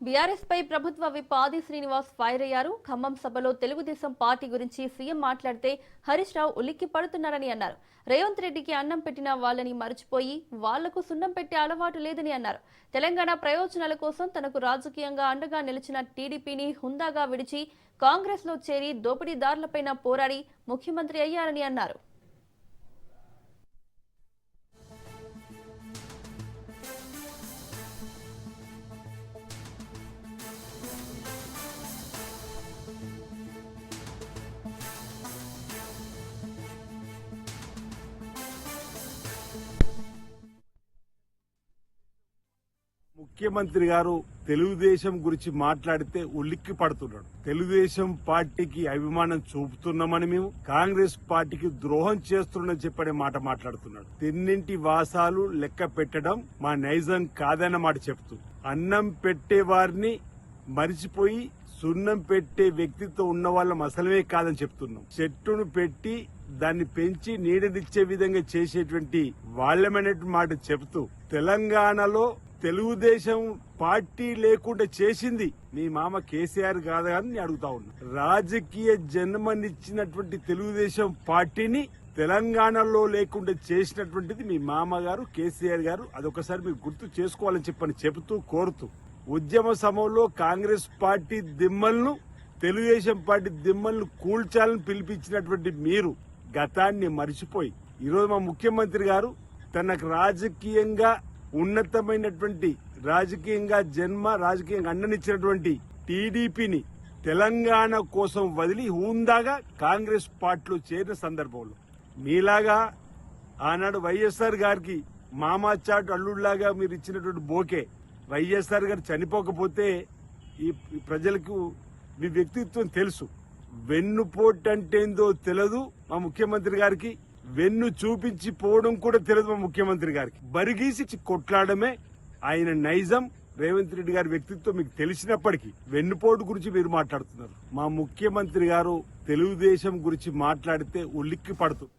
BRS పై ప్రభుత్వ whip ఆది Srinivas fire అయ్యారు. ఖమ్మం సభలో తెలుగుదేశం పార్టీ గురించి సీఎం మాట్లాడితే హరీష్ రావు ఉలిక్కి పడుతున్నారని అన్నారు. రేవంత్ రెడ్డికి అన్నం పెట్టిన వాళ్ళని మర్చిపోయి వాళ్లకు సున్నం పెట్టే అలవాటు లేదని అన్నారు. తెలంగాణ ప్రయోజనాల కోసం తనకు రాజకీయంగా అండగా నిలిచిన టీడీపీని హుందాగా విడిచి కాంగ్రెస్ లో చేరి దోపిడీదారులపైన పోరాడి ముఖ్యమంత్రి అయ్యారని అన్నారు. ముఖ్యమంత్రి గారు తెలుగుదేశం గురించి మాట్లాడితే ఉలిక్కి పడుతున్నాడు. తెలుగుదేశం పార్టీకి అభిమానం చూపుతున్నామని మేము కాంగ్రెస్ పార్టీకి ద్రోహం చేస్తున్నామని చెప్పనే మాట మాట్లాడుతున్నాడు. తిన్నింటి వాసాలు లెక్క పెట్టడం మా నైజం కాదన్న మాట చెప్తూ అన్నం పెట్టే వారిని మరిచిపోయి సున్నం పెట్టే వ్యక్తితో ఉన్న వాళ్ళం అసలే కాదని చెప్తున్నాం. చెట్టును పెట్టి దాన్ని పెంచి నీడనిచ్చే విధంగా చేసేటువంటి వాళ్ళమనేటువంటి మాట చెప్తూ తెలంగాణలో తెలుగుదేశం పార్టీ లేకుండా చేసింది మీ మామ కేసీఆర్ కాదా అని నేను అడుగుతా ఉన్నా. రాజకీయ జన్మనిచ్చినటువంటి తెలుగుదేశం పార్టీని తెలంగాణలో లేకుండా చేసినటువంటిది మీ మామగారు కేసీఆర్ గారు. అదొకసారి మీరు గుర్తు చేసుకోవాలని చెప్పని చెబుతూ కోరుతూ ఉద్యమ సమయంలో కాంగ్రెస్ పార్టీ దిమ్మలను తెలుగుదేశం పార్టీ దిమ్మలను కూల్చాలని పిలిపించినటువంటి మీరు గతాన్ని మరిచిపోయి ఈరోజు మా ముఖ్యమంత్రి గారు తనకు రాజకీయంగా ఉన్నతమైనటువంటి రాజకీయంగా అండనిచ్చినటువంటి టీడీపీని తెలంగాణ కోసం వదిలి హూందాగా కాంగ్రెస్ పార్టీలో చేరిన సందర్భంలో మీలాగా ఆనాడు వైఎస్ఆర్ గారికి మామా చాటు అల్లుళ్లాగా మీరు ఇచ్చినటువంటి బోకే వైఎస్ఆర్ గారు చనిపోకపోతే ఈ ప్రజలకు మీ వ్యక్తిత్వం తెలుసు. వెన్నుపోటు అంటేందో తెలియదు మా ముఖ్యమంత్రి గారికి, వెన్ను చూపించి పోవడం కూడా తెలియదు మా ముఖ్యమంత్రి గారికి. బరిగీసి కొట్లాడమే ఆయన నైజం. రేవంత్ రెడ్డి గారి వ్యక్తిత్వం మీకు తెలిసినప్పటికీ వెన్నుపోటు గురించి మీరు మాట్లాడుతున్నారు. మా ముఖ్యమంత్రి గారు తెలుగుదేశం గురించి మాట్లాడితే ఉలిక్కి పడుతుంది.